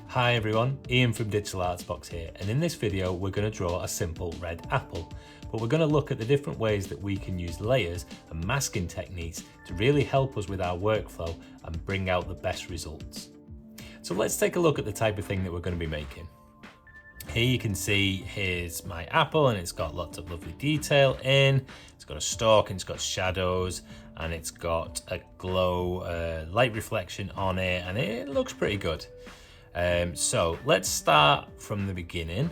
Hi everyone, Ian from Digital Arts Box here, and in this video we're going to draw a simple red apple. But we're going to look at the different ways that we can use layers and masking techniques to really help us with our workflow and bring out the best results. So let's take a look at the type of thing that we're going to be making. Here you can see here's my apple, and it's got lots of lovely detail in. It's got a stalk and it's got shadows and it's got a glow light reflection on it, and it looks pretty good. So let's start from the beginning.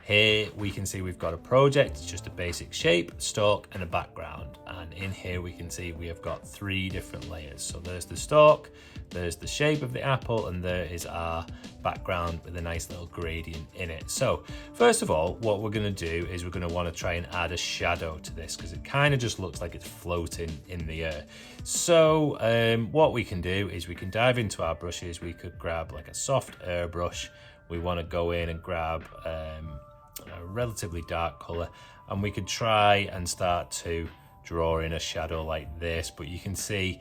Here we can see we've got a project. It's just a basic shape, stalk and a background. And in here we can see we have got 3 different layers. So there's the stalk, there's the shape of the apple, and there is our background with a nice little gradient in it. So first of all, what we're going to do is we're going to want to try and add a shadow to this because it kind of just looks like it's floating in the air. So what we can do is we can dive into our brushes. We could grab like a soft airbrush. We want to go in and grab a relatively dark color, and we could try and start to draw in a shadow like this. But you can see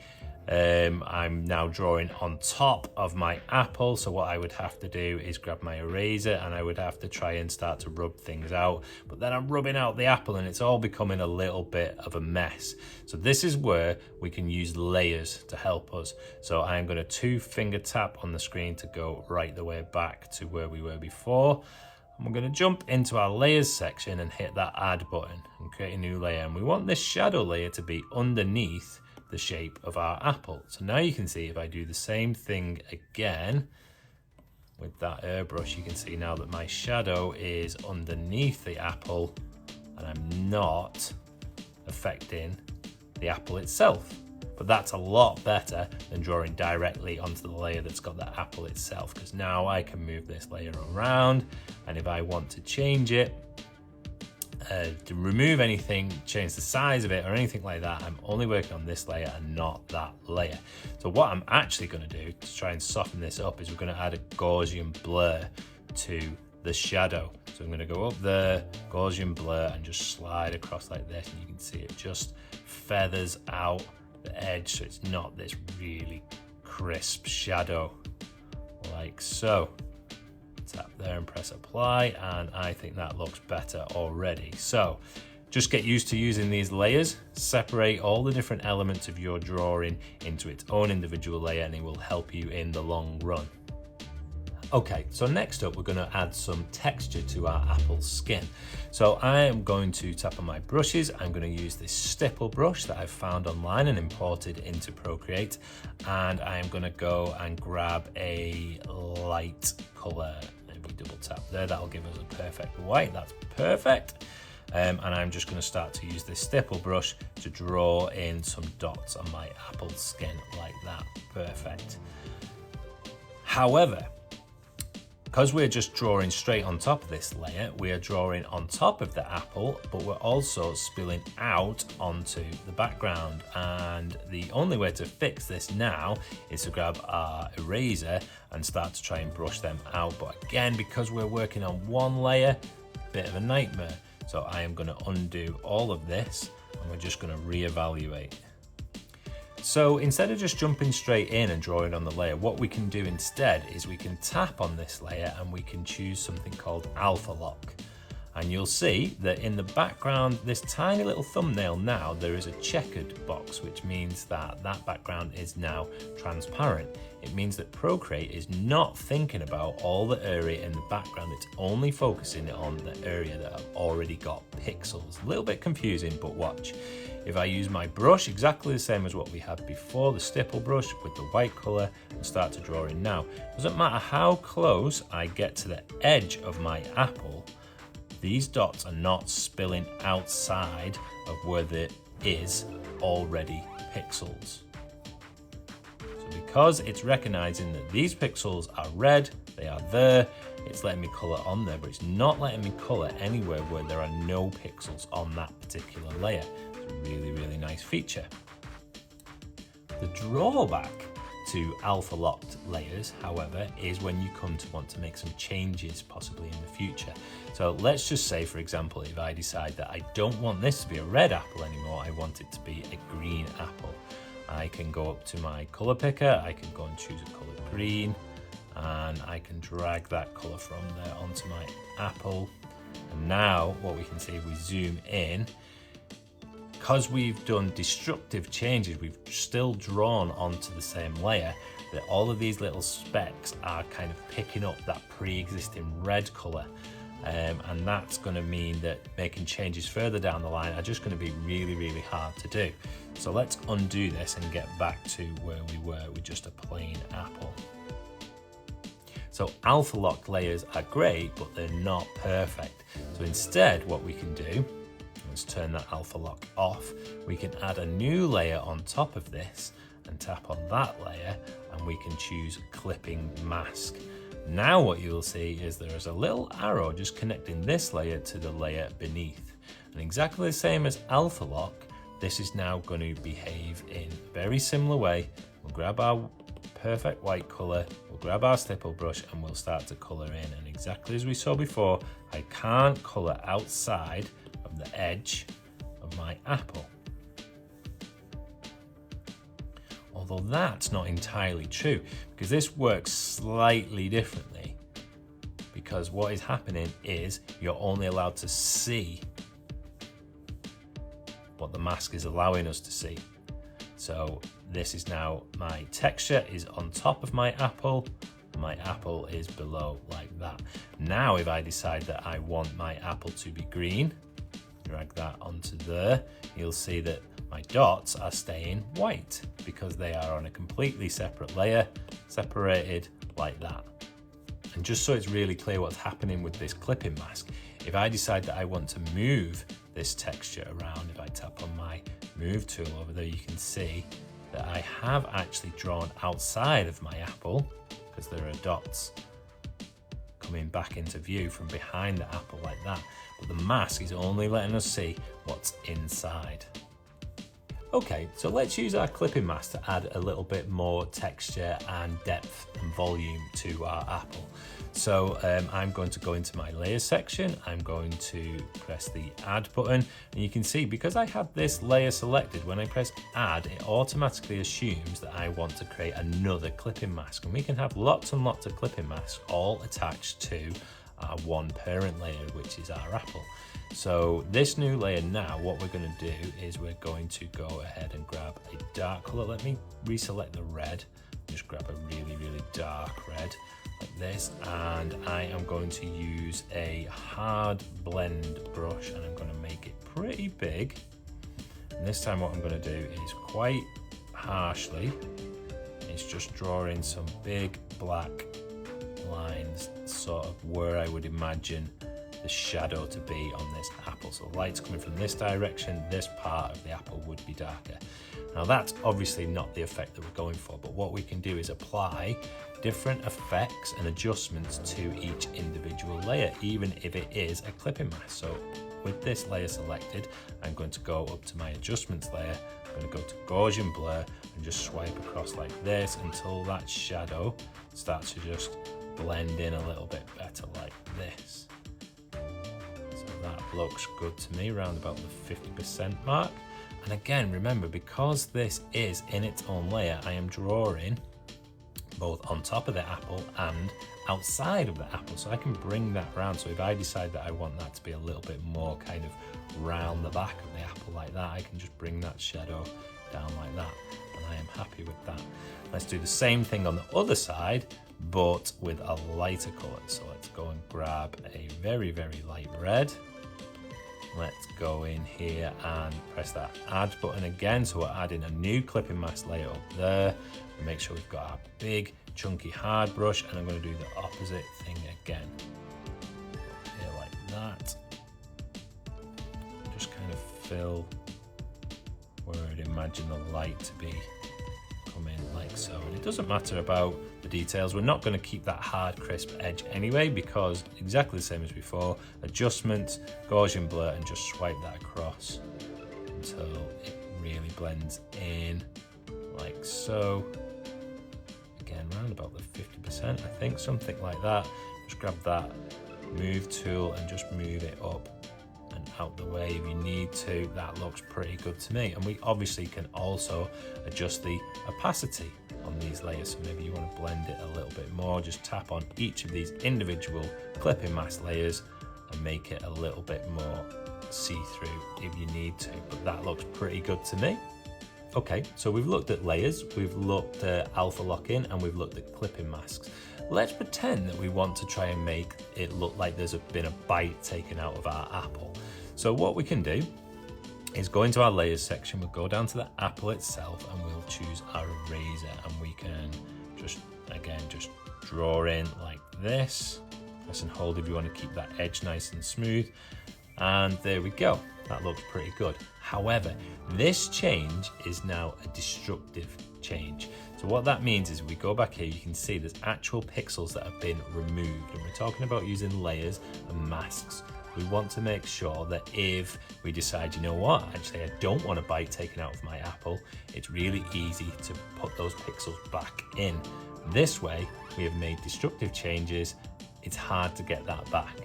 I'm now drawing on top of my apple, so what I would have to do is grab my eraser and I would have to try and start to rub things out, but then I'm rubbing out the apple and it's all becoming a little bit of a mess. So this is where we can use layers to help us. So I'm going to 2-finger tap on the screen to go right the way back to where we were before. And we're going to jump into our layers section and hit that add button and create a new layer, and we want this shadow layer to be underneath the shape of our apple. So now you can see if I do the same thing again with that airbrush, you can see now that my shadow is underneath the apple and I'm not affecting the apple itself. But that's a lot better than drawing directly onto the layer that's got the apple itself, because now I can move this layer around, and if I want to change it, to remove anything, change the size of it or anything like that, I'm only working on this layer and not that layer. So what I'm actually going to do to try and soften this up is we're going to add a Gaussian blur to the shadow. So I'm going to go up there, Gaussian blur, and just slide across like this, and you can see it just feathers out the edge, so it's not this really crisp shadow like so. Tap there and press apply, and I think that looks better already. So just get used to using these layers. Separate all the different elements of your drawing into its own individual layer, and it will help you in the long run. Okay, so next up we're going to add some texture to our apple skin. So I am going to tap on my brushes. I'm going to use this stipple brush that I've found online and imported into Procreate, and I am going to go and grab a light color. If we double tap there, that'll give us a perfect white. That's perfect. And I'm just going to start to use this stipple brush to draw in some dots on my apple skin like that. Perfect. However, because we're just drawing straight on top of this layer, we are drawing on top of the apple, but we're also spilling out onto the background. And the only way to fix this now is to grab our eraser and start to try and brush them out. But again, because we're working on one layer, bit of a nightmare. So I am going to undo all of this, and we're just going to reevaluate. So instead of just jumping straight in and drawing on the layer, what we can do instead is we can tap on this layer and we can choose something called Alpha Lock. And you'll see that in the background, this tiny little thumbnail now, there is a checkered box, which means that that background is now transparent. It means that Procreate is not thinking about all the area in the background. It's only focusing on the area that have already got pixels. A little bit confusing, but watch. If I use my brush, exactly the same as what we had before, the stipple brush with the white color, and start to draw in now. Doesn't matter how close I get to the edge of my apple, these dots are not spilling outside of where there is already pixels. So because it's recognizing that these pixels are red, they are there, it's letting me color on there, but it's not letting me color anywhere where there are no pixels on that particular layer. It's a really, really nice feature. The drawback to alpha locked layers, however, is when you come to want to make some changes possibly in the future. So let's just say, for example, if I decide that I don't want this to be a red apple anymore, I want it to be a green apple. I can go up to my color picker, I can go and choose a color green, and I can drag that colour from there onto my apple. And now what we can see, if we zoom in, because we've done destructive changes, we've still drawn onto the same layer, that all of these little specks are kind of picking up that pre-existing red colour. And that's going to mean that making changes further down the line are just going to be really, really hard to do. So let's undo this and get back to where we were with just a plain apple. So alpha locked layers are great, but they're not perfect. So instead, what we can do, let's turn that alpha lock off. We can add a new layer on top of this and tap on that layer, and we can choose clipping mask. Now what you'll see is there is a little arrow just connecting this layer to the layer beneath. And exactly the same as alpha lock, this is now going to behave in a very similar way. We'll grab our perfect white colour, we'll grab our stipple brush, and we'll start to colour in. And exactly as we saw before, I can't colour outside of the edge of my apple. Although that's not entirely true, because this works slightly differently. Because what is happening is you're only allowed to see what the mask is allowing us to see. So this is now my texture is on top of my apple is below like that. Now if I decide that I want my apple to be green, drag that onto there, you'll see that my dots are staying white because they are on a completely separate layer, separated like that. And just so it's really clear what's happening with this clipping mask, if I decide that I want to move this texture around, if I tap on my move tool over there, you can see that I have actually drawn outside of my apple because there are dots coming back into view from behind the apple like that. But the mask is only letting us see what's inside. Okay, so let's use our clipping mask to add a little bit more texture and depth and volume to our apple. So I'm going to go into my layers section, I'm going to press the add button, and you can see because I have this layer selected, when I press add, it automatically assumes that I want to create another clipping mask. And we can have lots and lots of clipping masks all attached to our one parent layer, which is our apple. So this new layer now, what we're going to do is we're going to go ahead and grab a dark color. Let me reselect the red, just grab a really, really dark red like this, and I am going to use a hard blend brush and I'm going to make it pretty big. And this time what I'm going to do is quite harshly, it's just drawing some big black lines, sort of where I would imagine the shadow to be on this apple. So light's coming from this direction, this part of the apple would be darker. Now that's obviously not the effect that we're going for, but what we can do is apply different effects and adjustments to each individual layer, even if it is a clipping mask. So with this layer selected, I'm going to go up to my adjustments layer, I'm going to go to Gaussian blur and just swipe across like this until that shadow starts to just blend in a little bit better like this. So that looks good to me, around about the 50% mark. And again, remember, because this is in its own layer, I am drawing both on top of the apple and outside of the apple, so I can bring that round. So if I decide that I want that to be a little bit more kind of round the back of the apple like that, I can just bring that shadow down like that, and I am happy with that. Let's do the same thing on the other side, but with a lighter color. So let's go and grab a very, very light red. Let's go in here and press that add button again. So we're adding a new clipping mask layer up there. Make sure we've got our big chunky hard brush, and I'm going to do the opposite thing again. Here like that. Just kind of fill where I'd imagine the light to be coming like so. And it doesn't matter about the details. We're not going to keep that hard crisp edge anyway, because exactly the same as before, adjustment, Gaussian blur, and just swipe that across until it really blends in like so. Again, around about the 50%, I think, something like that. Just grab that move tool and just move it up and out the way if you need to. That looks pretty good to me. And we obviously can also adjust the opacity on these layers. So maybe you want to blend it a little bit more. Just tap on each of these individual clipping mask layers and make it a little bit more see-through if you need to. But that looks pretty good to me. Okay, so we've looked at layers, we've looked at alpha lock-in, and we've looked at clipping masks. Let's pretend that we want to try and make it look like there's been a bite taken out of our apple. So what we can do is go into our layers section, we'll go down to the apple itself, and we'll choose our eraser, and we can just draw in like this. Press and hold if you want to keep that edge nice and smooth. And there we go, that looks pretty good. However, this change is now a destructive change. So what that means is we go back here, you can see there's actual pixels that have been removed, and we're talking about using layers and masks. We want to make sure that if we decide, you know what, actually I don't want a bite taken out of my apple, it's really easy to put those pixels back in. This way, we have made destructive changes, it's hard to get that back.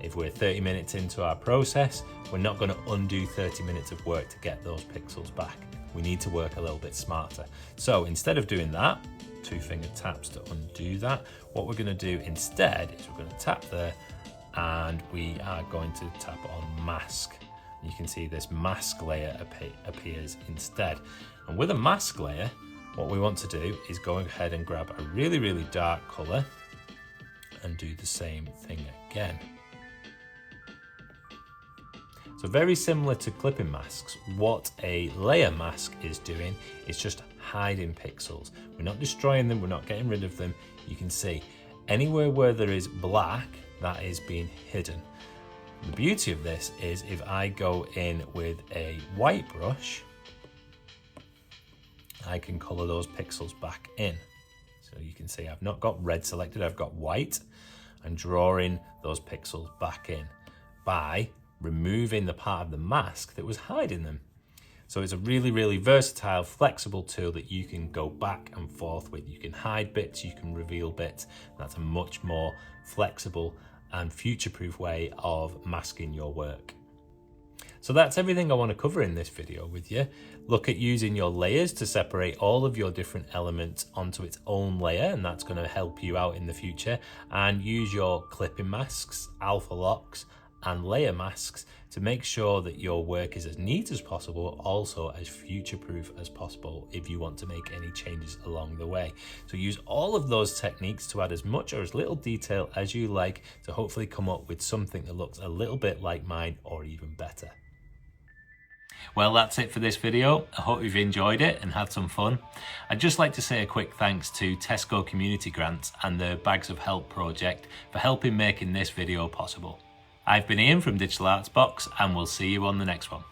If we're 30 minutes into our process, we're not going to undo 30 minutes of work to get those pixels back. We need to work a little bit smarter. So instead of doing that, 2-finger taps to undo that, what we're going to do instead is we're going to tap there and we are going to tap on mask. You can see this mask layer appears instead. And with a mask layer, what we want to do is go ahead and grab a really, really dark color and do the same thing again. So very similar to clipping masks, what a layer mask is doing is just hiding pixels. We're not destroying them, we're not getting rid of them. You can see anywhere where there is black, that is being hidden. The beauty of this is if I go in with a white brush, I can color those pixels back in. So you can see I've not got red selected, I've got white, and drawing those pixels back in by removing the part of the mask that was hiding them. So it's a really, really versatile, flexible tool that you can go back and forth with. You can hide bits, you can reveal bits. That's a much more flexible and future-proof way of masking your work. So that's everything I want to cover in this video with you. Look at using your layers to separate all of your different elements onto its own layer, and that's going to help you out in the future. And use your clipping masks, alpha locks, and layer masks to make sure that your work is as neat as possible, also as future-proof as possible if you want to make any changes along the way. So use all of those techniques to add as much or as little detail as you like to hopefully come up with something that looks a little bit like mine or even better. Well, that's it for this video. I hope you've enjoyed it and had some fun. I'd just like to say a quick thanks to Tesco Community Grants and the Bags of Help project for helping making this video possible. I've been Ian from Digital Arts Box, and we'll see you on the next one.